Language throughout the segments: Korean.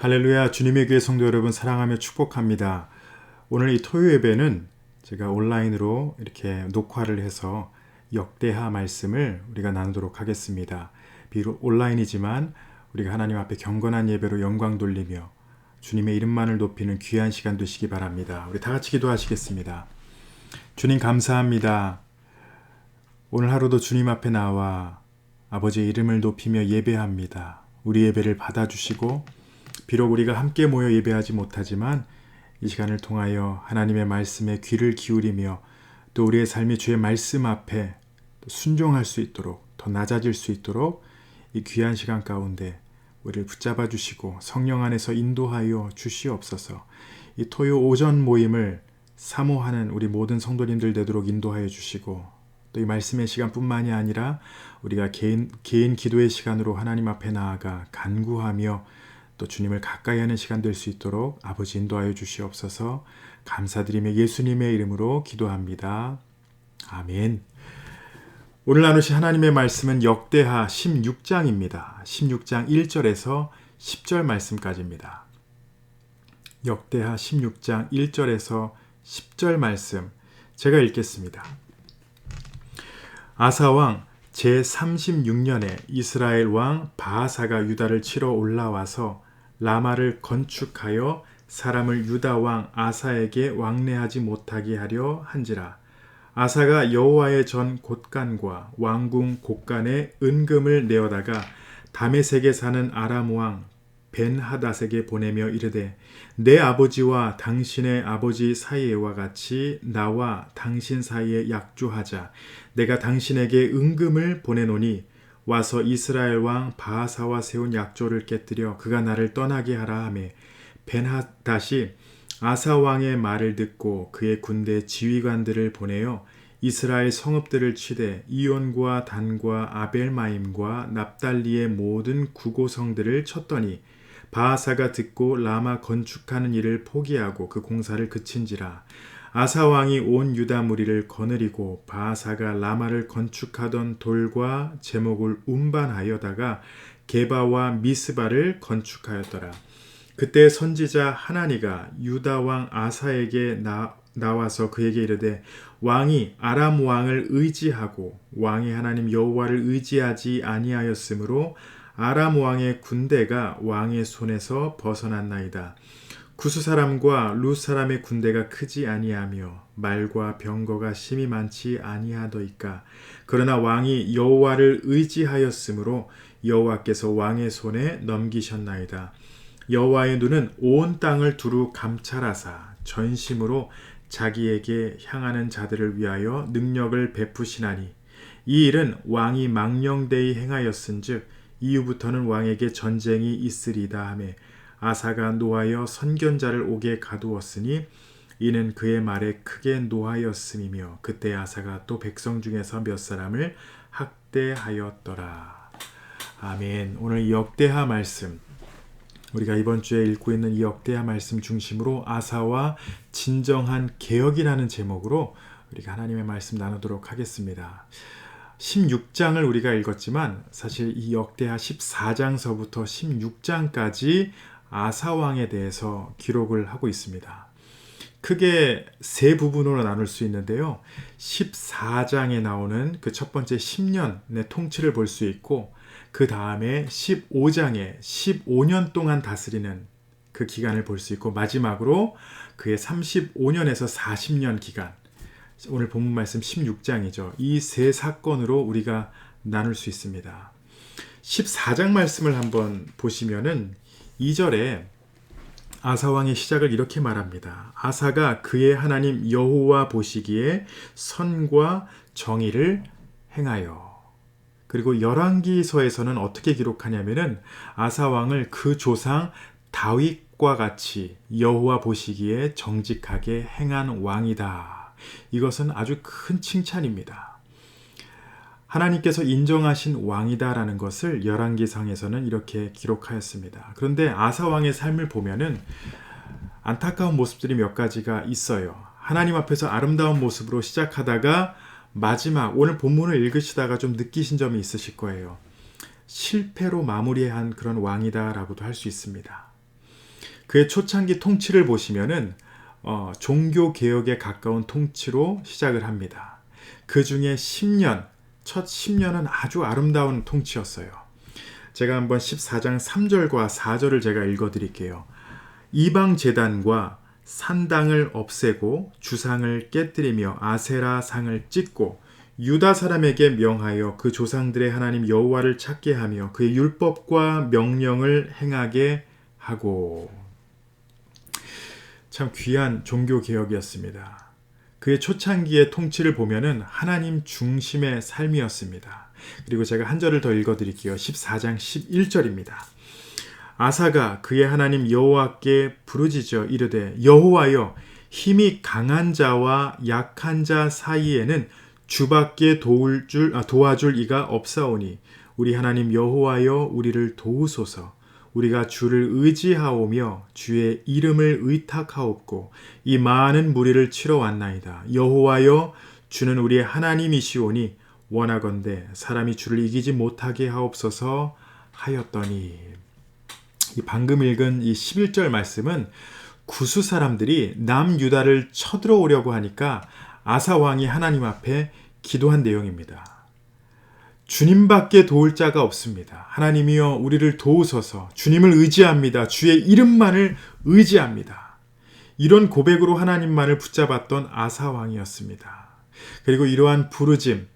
할렐루야. 주님의 교회 성도 여러분 사랑하며 축복합니다. 오늘 이 토요 예배는 제가 온라인으로 이렇게 녹화를 해서 역대하 말씀을 우리가 나누도록 하겠습니다. 비록 온라인이지만 우리가 하나님 앞에 경건한 예배로 영광 돌리며 주님의 이름만을 높이는 귀한 시간 되시기 바랍니다. 우리 다 같이 기도하시겠습니다. 주님 감사합니다. 오늘 하루도 주님 앞에 나와 아버지의 이름을 높이며 예배합니다. 우리 예배를 받아주시고 비록 우리가 함께 모여 예배하지 못하지만 이 시간을 통하여 하나님의 말씀에 귀를 기울이며 또 우리의 삶이 주의 말씀 앞에 순종할 수 있도록 더 낮아질 수 있도록 이 귀한 시간 가운데 우리를 붙잡아 주시고 성령 안에서 인도하여 주시옵소서. 이 토요 오전 모임을 사모하는 우리 모든 성도님들 되도록 인도하여 주시고 또 이 말씀의 시간뿐만이 아니라 우리가 개인 기도의 시간으로 하나님 앞에 나아가 간구하며 또 주님을 가까이 하는 시간 될 수 있도록 아버지 인도하여 주시옵소서. 감사드리며 예수님의 이름으로 기도합니다. 아멘. 오늘 나누실 하나님의 말씀은 역대하 16장입니다. 16장 1절에서 10절 말씀까지입니다. 역대하 16장 1절에서 10절 말씀 제가 읽겠습니다. 아사왕 제36년에 이스라엘 왕 바하사가 유다를 치러 올라와서 라마를 건축하여 사람을 유다 왕 아사에게 왕래하지 못하게 하려 한지라. 아사가 여호와의 전 곳간과 왕궁 곳간에 은금을 내어다가 다메섹에 사는 아람 왕 벤하닷에게 보내며 이르되 내 아버지와 당신의 아버지 사이와 같이 나와 당신 사이에 약조하자. 내가 당신에게 은금을 보내노니 와서 이스라엘 왕 바하사와 세운 약조를 깨뜨려 그가 나를 떠나게 하라 하매 벤하닷이 아사 왕의 말을 듣고 그의 군대 지휘관들을 보내어 이스라엘 성읍들을 치되 이온과 단과 아벨마임과 납달리의 모든 구고성들을 쳤더니 바하사가 듣고 라마 건축하는 일을 포기하고 그 공사를 그친지라. 아사 왕이 온 유다 무리를 거느리고 바하사가 라마를 건축하던 돌과 제목을 운반하여다가 게바와 미스바를 건축하였더라. 그때 선지자 하나니가 유다 왕 아사에게 나와서 그에게 이르되 왕이 아람 왕을 의지하고 왕의 하나님 여호와를 의지하지 아니하였으므로 아람 왕의 군대가 왕의 손에서 벗어났나이다. 구스 사람과 룻 사람의 군대가 크지 아니하며 말과 병거가 심히 많지 아니하더이까. 그러나 왕이 여호와를 의지하였으므로 여호와께서 왕의 손에 넘기셨나이다. 여호와의 눈은 온 땅을 두루 감찰하사 전심으로 자기에게 향하는 자들을 위하여 능력을 베푸시나니 이 일은 왕이 망령되이 행하였은즉 이후부터는 왕에게 전쟁이 있으리다 하매 아사가 노하여 선견자를 옥에 가두었으니 이는 그의 말에 크게 노하였음이며 그때 아사가 또 백성 중에서 몇 사람을 학대하였더라. 아멘. 오늘 이 역대하 말씀 우리가 이번 주에 읽고 있는 이 역대하 말씀 중심으로 아사와 진정한 개혁이라는 제목으로 우리가 하나님의 말씀 나누도록 하겠습니다. 16장을 우리가 읽었지만 사실 이 역대하 14장서부터 16장까지 아사왕에 대해서 기록을 하고 있습니다. 크게 세 부분으로 나눌 수 있는데요. 14장에 나오는 그 첫 번째 10년의 통치를 볼 수 있고 그 다음에 15장에 15년 동안 다스리는 그 기간을 볼 수 있고 마지막으로 그의 35년에서 40년 기간 오늘 본문 말씀 16장이죠. 이 세 사건으로 우리가 나눌 수 있습니다. 14장 말씀을 한번 보시면은 2절에 아사왕의 시작을 이렇게 말합니다. 아사가 그의 하나님 여호와 보시기에 선과 정의를 행하여. 그리고 열왕기서에서는 어떻게 기록하냐면은 아사왕을 그 조상 다윗과 같이 여호와 보시기에 정직하게 행한 왕이다. 이것은 아주 큰 칭찬입니다. 하나님께서 인정하신 왕이다라는 것을 열왕기상에서는 이렇게 기록하였습니다. 그런데 아사왕의 삶을 보면은 안타까운 모습들이 몇 가지가 있어요. 하나님 앞에서 아름다운 모습으로 시작하다가 마지막 오늘 본문을 읽으시다가 좀 느끼신 점이 있으실 거예요. 실패로 마무리한 그런 왕이다라고도 할 수 있습니다. 그의 초창기 통치를 보시면은 종교 개혁에 가까운 통치로 시작을 합니다. 그 중에 10년, 첫 10년은 아주 아름다운 통치였어요. 제가 한번 14장 3절과 4절을 제가 읽어드릴게요. 이방 제단과 산당을 없애고 주상을 깨뜨리며 아세라 상을 찢고 유다 사람에게 명하여 그 조상들의 하나님 여호와를 찾게 하며 그의 율법과 명령을 행하게 하고. 참 귀한 종교 개혁이었습니다. 그의 초창기의 통치를 보면은 하나님 중심의 삶이었습니다. 그리고 제가 한 절을 더 읽어드릴게요. 14장 11절입니다. 아사가 그의 하나님 여호와께 부르짖어 이르되 여호와여 힘이 강한 자와 약한 자 사이에는 주밖에 도와줄 이가 없사오니 우리 하나님 여호와여 우리를 도우소서. 우리가 주를 의지하오며 주의 이름을 의탁하옵고 이 많은 무리를 치러 왔나이다. 여호와여 주는 우리의 하나님이시오니 원하건대 사람이 주를 이기지 못하게 하옵소서 하였더니. 이 방금 읽은 이 11절 말씀은 구스 사람들이 남유다를 쳐들어오려고 하니까 아사 왕이 하나님 앞에 기도한 내용입니다. 주님밖에 도울 자가 없습니다. 하나님이여 우리를 도우소서. 주님을 의지합니다. 주의 이름만을 의지합니다. 이런 고백으로 하나님만을 붙잡았던 아사 왕이었습니다. 그리고 이러한 부르짐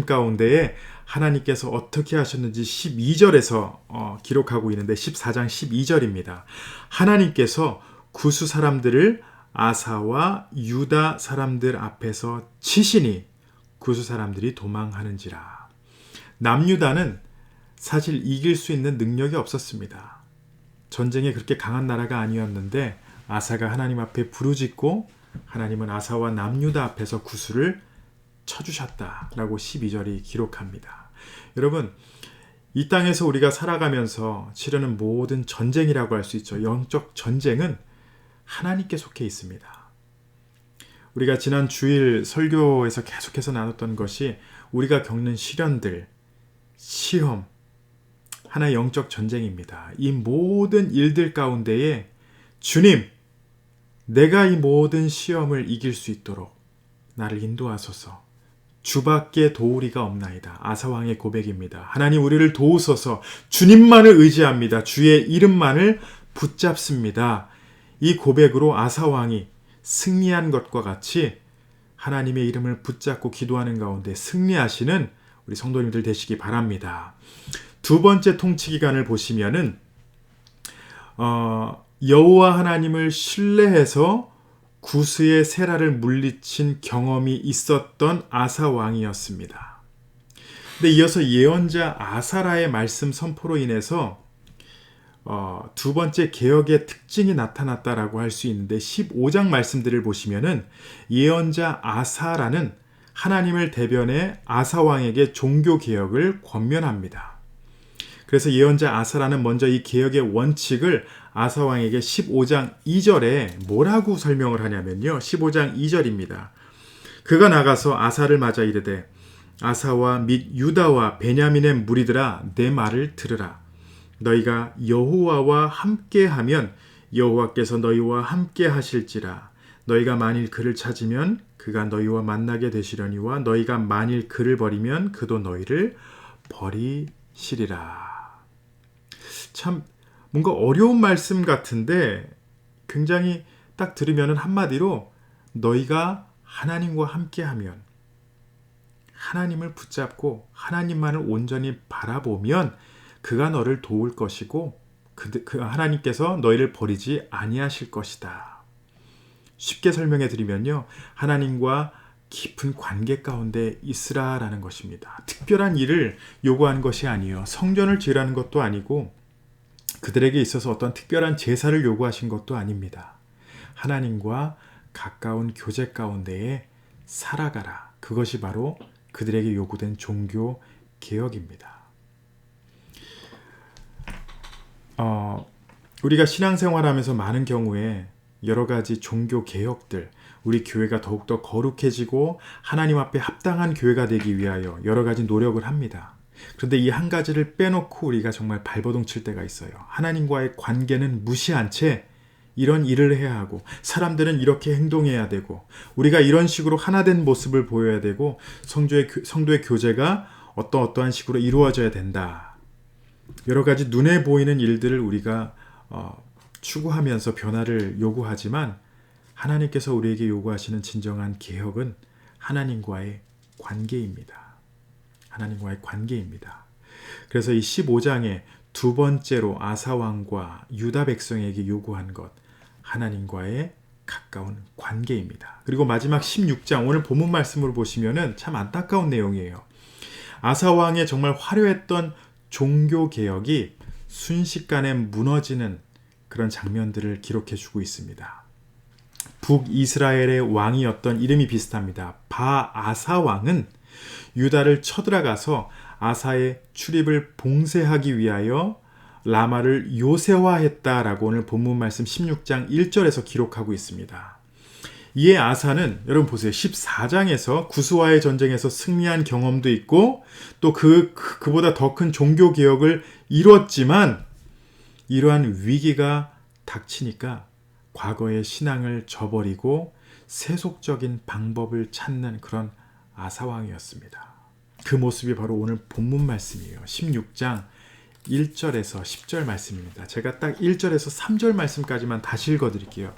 가운데에 하나님께서 어떻게 하셨는지 12절에서 기록하고 있는데 14장 12절입니다. 하나님께서 구스 사람들을 아사와 유다 사람들 앞에서 치시니 구스 사람들이 도망하는지라. 남유다는 사실 이길 수 있는 능력이 없었습니다. 전쟁에 그렇게 강한 나라가 아니었는데 아사가 하나님 앞에 부르짖고 하나님은 아사와 남유다 앞에서 구스를 쳐주셨다라고 12절이 기록합니다. 여러분, 이 땅에서 우리가 살아가면서 치르는 모든 전쟁이라고 할 수 있죠. 영적 전쟁은 하나님께 속해 있습니다. 우리가 지난 주일 설교에서 계속해서 나눴던 것이 우리가 겪는 시련들, 시험, 하나의 영적 전쟁입니다. 이 모든 일들 가운데에 주님, 내가 이 모든 시험을 이길 수 있도록 나를 인도하소서. 주밖에 도우리가 없나이다. 아사왕의 고백입니다. 하나님 우리를 도우소서. 주님만을 의지합니다. 주의 이름만을 붙잡습니다. 이 고백으로 아사왕이 승리한 것과 같이 하나님의 이름을 붙잡고 기도하는 가운데 승리하시는 우리 성도님들 되시기 바랍니다. 두 번째 통치 기간을 보시면은 여호와 하나님을 신뢰해서 구스의 세라를 물리친 경험이 있었던 아사 왕이었습니다. 근데 이어서 예언자 아사라의 말씀 선포로 인해서 두 번째 개혁의 특징이 나타났다라고 할 수 있는데 15장 말씀들을 보시면은 예언자 아사라는 하나님을 대변해 아사 왕에게 종교 개혁을 권면합니다. 그래서 예언자 아사라는 먼저 이 개혁의 원칙을 아사 왕에게 15장 2절에 뭐라고 설명을 하냐면요. 15장 2절입니다. 그가 나가서 아사를 맞아 이르되 아사와 및 유다와 베냐민의 무리들아 내 말을 들으라. 너희가 여호와와 함께하면 여호와께서 너희와 함께 하실지라. 너희가 만일 그를 찾으면 그가 너희와 만나게 되시려니와 너희가 만일 그를 버리면 그도 너희를 버리시리라. 참 뭔가 어려운 말씀 같은데 굉장히 딱 들으면 한마디로 너희가 하나님과 함께하면, 하나님을 붙잡고 하나님만을 온전히 바라보면 그가 너를 도울 것이고 그 하나님께서 너희를 버리지 아니하실 것이다. 쉽게 설명해 드리면요, 하나님과 깊은 관계 가운데 있으라라는 것입니다. 특별한 일을 요구한 것이 아니에요. 성전을 지으라는 것도 아니고 그들에게 있어서 어떤 특별한 제사를 요구하신 것도 아닙니다. 하나님과 가까운 교제 가운데에 살아가라. 그것이 바로 그들에게 요구된 종교 개혁입니다. 우리가 신앙생활하면서 많은 경우에 여러 가지 종교 개혁들, 우리 교회가 더욱더 거룩해지고 하나님 앞에 합당한 교회가 되기 위하여 여러 가지 노력을 합니다. 그런데 이 한 가지를 빼놓고 우리가 정말 발버둥 칠 때가 있어요. 하나님과의 관계는 무시한 채 이런 일을 해야 하고, 사람들은 이렇게 행동해야 되고, 우리가 이런 식으로 하나된 모습을 보여야 되고, 성도의 교제가 어떠한 식으로 이루어져야 된다. 여러 가지 눈에 보이는 일들을 우리가 추구하면서 변화를 요구하지만, 하나님께서 우리에게 요구하시는 진정한 개혁은 하나님과의 관계입니다. 하나님과의 관계입니다. 그래서 이 15장에 두 번째로 아사왕과 유다 백성에게 요구한 것, 하나님과의 가까운 관계입니다. 그리고 마지막 16장, 오늘 본문 말씀으로 보시면은 참 안타까운 내용이에요. 아사왕의 정말 화려했던 종교개혁이 순식간에 무너지는 그런 장면들을 기록해 주고 있습니다. 북이스라엘의 왕이었던, 이름이 비슷합니다. 바아사 왕은 유다를 쳐들어가서 아사의 출입을 봉쇄하기 위하여 라마를 요새화했다라고 오늘 본문 말씀 16장 1절에서 기록하고 있습니다. 이에 아사는, 여러분 보세요, 14장에서 구스와의 전쟁에서 승리한 경험도 있고 또 그보다 더 큰 종교개혁을 이뤘지만, 이러한 위기가 닥치니까 과거의 신앙을 저버리고 세속적인 방법을 찾는 그런 아사왕이었습니다. 그 모습이 바로 오늘 본문 말씀이에요. 16장 1절에서 10절 말씀입니다. 제가 딱 1절에서 3절 말씀까지만 다시 읽어드릴게요.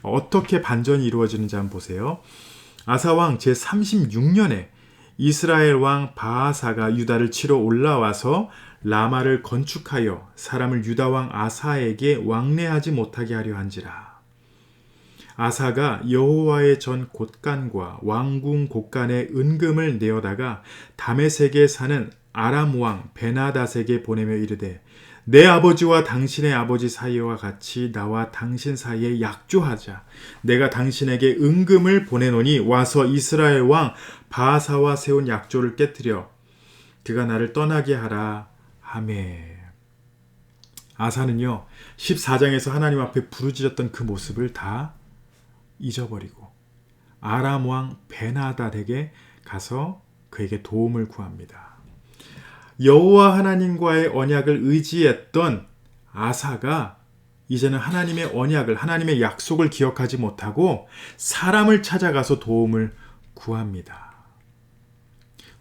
어떻게 반전이 이루어지는지 한번 보세요. 아사왕 제36년에 이스라엘 왕 바아사가 유다를 치러 올라와서 라마를 건축하여 사람을 유다 왕 아사에게 왕래하지 못하게 하려 한지라. 아사가 여호와의 전 곳간과 왕궁 곳간에 은금을 내어다가 다메섹에 사는 아람 왕 베나닷에게 보내며 이르되, 내 아버지와 당신의 아버지 사이와 같이 나와 당신 사이에 약조하자. 내가 당신에게 은금을 보내노니 와서 이스라엘 왕 바아사와 세운 약조를 깨뜨려 그가 나를 떠나게 하라 하매. 아사는요, 14장에서 하나님 앞에 부르짖었던 그 모습을 다 잊어버리고 아람 왕 베나닷에게 가서 그에게 도움을 구합니다. 여호와 하나님과의 언약을 의지했던 아사가 이제는 하나님의 언약을, 하나님의 약속을 기억하지 못하고 사람을 찾아가서 도움을 구합니다.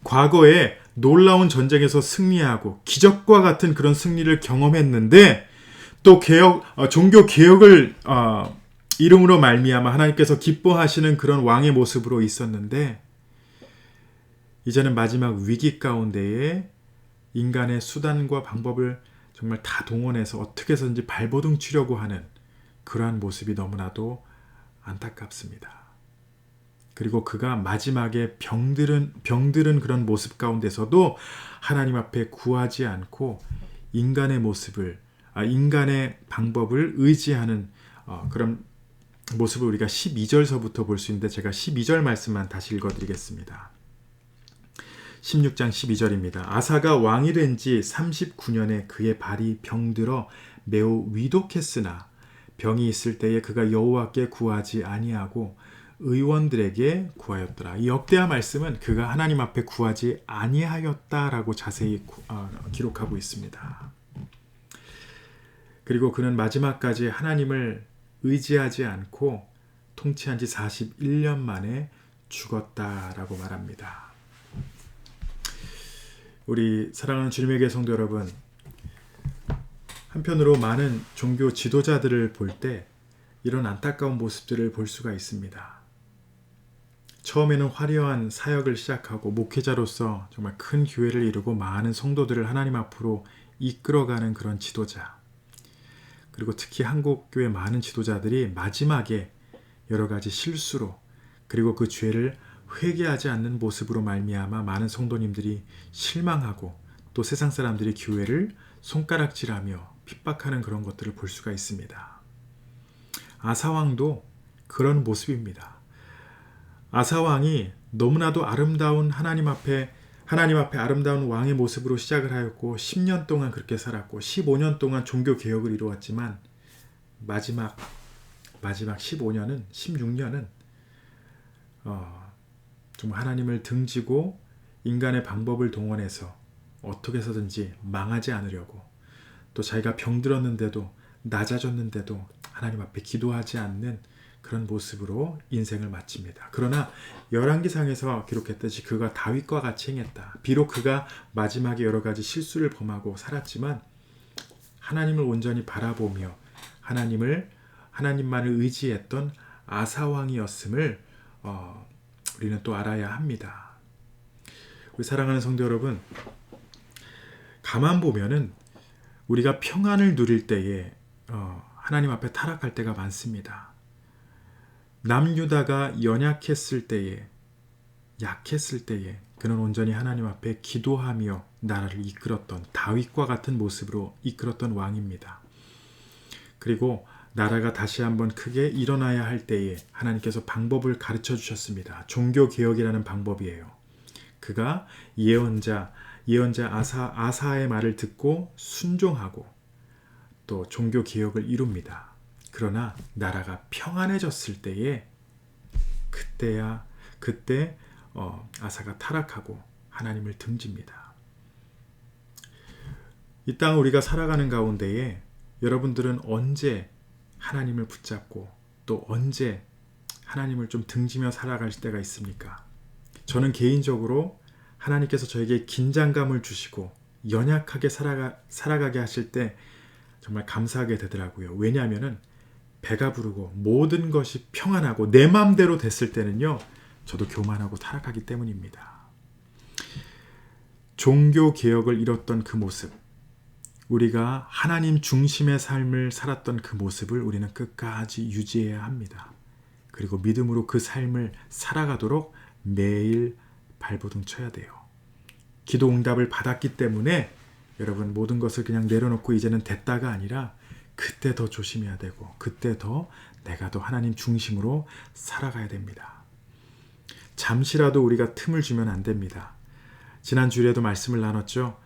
과거에 놀라운 전쟁에서 승리하고 기적과 같은 그런 승리를 경험했는데, 또 종교 개혁을 이름으로 말미암아 하나님께서 기뻐하시는 그런 왕의 모습으로 있었는데, 이제는 마지막 위기 가운데에 인간의 수단과 방법을 정말 다 동원해서 어떻게 해서든지 발버둥 치려고 하는 그러한 모습이 너무나도 안타깝습니다. 그리고 그가 마지막에 병들은 그런 모습 가운데서도 하나님 앞에 구하지 않고 인간의 방법을 의지하는 그런 모습을 우리가 12절서부터 볼 수 있는데, 제가 12절 말씀만 다시 읽어드리겠습니다. 16장 12절입니다. 아사가 왕이 된 지 39년에 그의 발이 병들어 매우 위독했으나 병이 있을 때에 그가 여호와께 구하지 아니하고 의원들에게 구하였더라. 이 역대하 말씀은 그가 하나님 앞에 구하지 아니하였다라고 자세히 기록하고 있습니다. 그리고 그는 마지막까지 하나님을 의지하지 않고 통치한 지 41년 만에 죽었다라고 말합니다. 우리 사랑하는 주님의 교회 성도 여러분, 한편으로 많은 종교 지도자들을 볼 때 이런 안타까운 모습들을 볼 수가 있습니다. 처음에는 화려한 사역을 시작하고 목회자로서 정말 큰 교회를 이루고 많은 성도들을 하나님 앞으로 이끌어가는 그런 지도자, 그리고 특히 한국 교회 많은 지도자들이 마지막에 여러 가지 실수로, 그리고 그 죄를 회개하지 않는 모습으로 말미암아 많은 성도님들이 실망하고 또 세상 사람들이 교회를 손가락질하며 핍박하는 그런 것들을 볼 수가 있습니다. 아사왕도 그런 모습입니다. 아사왕이 너무나도 아름다운 하나님 앞에 아름다운 왕의 모습으로 시작을 하였고 10년 동안 그렇게 살았고 15년 동안 종교 개혁을 이루었지만 마지막 16년은 정말 하나님을 등지고 인간의 방법을 동원해서 어떻게 해서든지 망하지 않으려고, 또 자기가 병들었는데도 낮아졌는데도 하나님 앞에 기도하지 않는 그런 모습으로 인생을 마칩니다. 그러나 열왕기상에서 기록했듯이 그가 다윗과 같이 행했다. 비록 그가 마지막에 여러 가지 실수를 범하고 살았지만 하나님을 온전히 바라보며 하나님만을 의지했던 아사왕이었음을 우리는 또 알아야 합니다. 우리 사랑하는 성도 여러분, 가만 보면은 우리가 평안을 누릴 때에 하나님 앞에 타락할 때가 많습니다. 남유다가 약했을 때에 그는 온전히 하나님 앞에 기도하며 나라를 이끌었던, 다윗과 같은 모습으로 이끌었던 왕입니다. 그리고 나라가 다시 한번 크게 일어나야 할 때에 하나님께서 방법을 가르쳐 주셨습니다. 종교개혁이라는 방법이에요. 그가 예언자 아사의 말을 듣고 순종하고 또 종교개혁을 이룹니다. 그러나 나라가 평안해졌을 때에 그때 아사가 타락하고 하나님을 등집니다. 이 땅 우리가 살아가는 가운데에 여러분들은 언제 하나님을 붙잡고 또 언제 하나님을 좀 등지며 살아갈 때가 있습니까? 저는 개인적으로 하나님께서 저에게 긴장감을 주시고 연약하게 살아가게 하실 때 정말 감사하게 되더라고요. 왜냐하면 배가 부르고 모든 것이 평안하고 내 마음대로 됐을 때는요, 저도 교만하고 타락하기 때문입니다. 종교개혁을 이뤘던 그 모습, 우리가 하나님 중심의 삶을 살았던 그 모습을 우리는 끝까지 유지해야 합니다. 그리고 믿음으로 그 삶을 살아가도록 매일 발버둥 쳐야 돼요. 기도 응답을 받았기 때문에 여러분 모든 것을 그냥 내려놓고 이제는 됐다가 아니라 그때 더 조심해야 되고 그때 더 내가 더 하나님 중심으로 살아가야 됩니다. 잠시라도 우리가 틈을 주면 안 됩니다. 지난 주일에도 말씀을 나눴죠.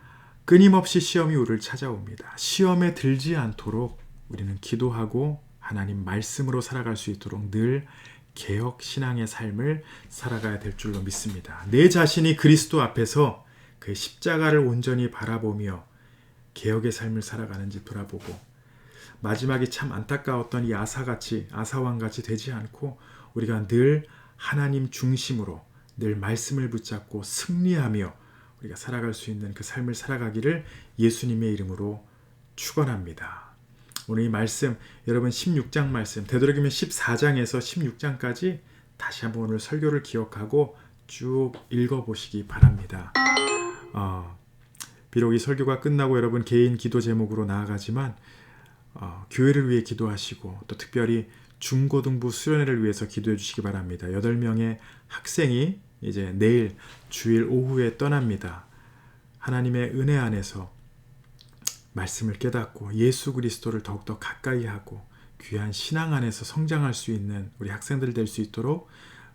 끊임없이 시험이 우리를 찾아옵니다. 시험에 들지 않도록 우리는 기도하고 하나님 말씀으로 살아갈 수 있도록 늘 개혁 신앙의 삶을 살아가야 될 줄로 믿습니다. 내 자신이 그리스도 앞에서 그 십자가를 온전히 바라보며 개혁의 삶을 살아가는지 돌아보고 마지막이 참 안타까웠던 이 아사왕같이 되지 않고 우리가 늘 하나님 중심으로 늘 말씀을 붙잡고 승리하며 우리가 살아갈 수 있는 그 삶을 살아가기를 예수님의 이름으로 축원합니다. 오늘 이 말씀, 여러분 16장 말씀, 되도록이면 14장에서 16장까지 다시 한번 오늘 설교를 기억하고 쭉 읽어보시기 바랍니다. 비록 이 설교가 끝나고 여러분 개인 기도 제목으로 나아가지만 교회를 위해 기도하시고 또 특별히 중고등부 수련회를 위해서 기도해 주시기 바랍니다. 8명의 학생이 이제 내일 주일 오후에 떠납니다. 하나님의 은혜 안에서 말씀을 깨닫고 예수 그리스도를 더욱더 가까이 하고 귀한 신앙 안에서 성장할 수 있는 우리 학생들 될 수 있도록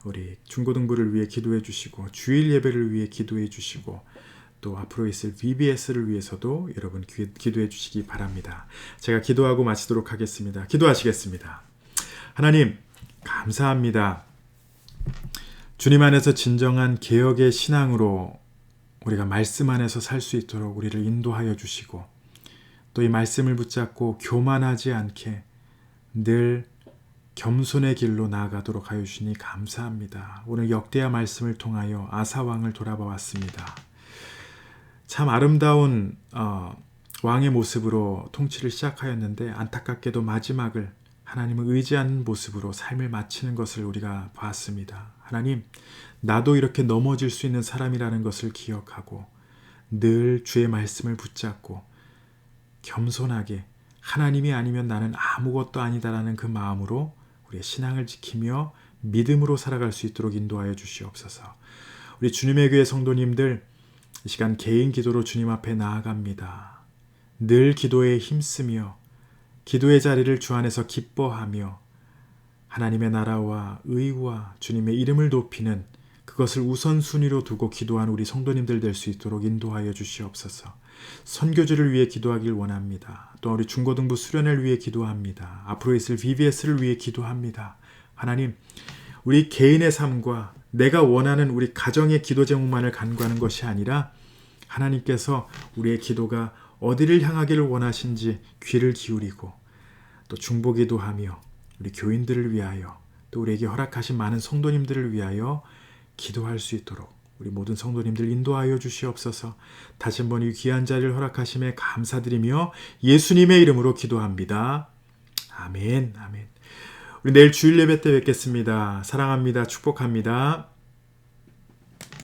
우리 중고등부를 위해 기도해 주시고 주일 예배를 위해 기도해 주시고 또 앞으로 있을 VBS를 위해서도 여러분 기도해 주시기 바랍니다. 제가 기도하고 마치도록 하겠습니다. 기도하시겠습니다. 하나님 감사합니다. 주님 안에서 진정한 개혁의 신앙으로 우리가 말씀 안에서 살 수 있도록 우리를 인도하여 주시고 또 이 말씀을 붙잡고 교만하지 않게 늘 겸손의 길로 나아가도록 하여 주시니 감사합니다. 오늘 역대하 말씀을 통하여 아사왕을 돌아봐 왔습니다. 참 아름다운 왕의 모습으로 통치를 시작하였는데 안타깝게도 마지막을 하나님을 의지하는 모습으로 삶을 마치는 것을 우리가 봤습니다. 하나님, 나도 이렇게 넘어질 수 있는 사람이라는 것을 기억하고 늘 주의 말씀을 붙잡고 겸손하게 하나님이 아니면 나는 아무것도 아니다라는 그 마음으로 우리의 신앙을 지키며 믿음으로 살아갈 수 있도록 인도하여 주시옵소서. 우리 주님의 교회 성도님들 이 시간 개인 기도로 주님 앞에 나아갑니다. 늘 기도에 힘쓰며 기도의 자리를 주 안에서 기뻐하며 하나님의 나라와 의와 주님의 이름을 높이는 그것을 우선순위로 두고 기도한 우리 성도님들 될 수 있도록 인도하여 주시옵소서. 선교주를 위해 기도하길 원합니다. 또 우리 중고등부 수련을 위해 기도합니다. 앞으로 있을 VBS를 위해 기도합니다. 하나님, 우리 개인의 삶과 내가 원하는 우리 가정의 기도 제목만을 간구하는 것이 아니라 하나님께서 우리의 기도가 어디를 향하기를 원하신지 귀를 기울이고 또 중보기도 하며 우리 교인들을 위하여 또 우리에게 허락하신 많은 성도님들을 위하여 기도할 수 있도록 우리 모든 성도님들 인도하여 주시옵소서. 다시 한번 이 귀한 자리를 허락하심에 감사드리며 예수님의 이름으로 기도합니다. 아멘. 아멘. 우리 내일 주일 예배 때 뵙겠습니다. 사랑합니다. 축복합니다.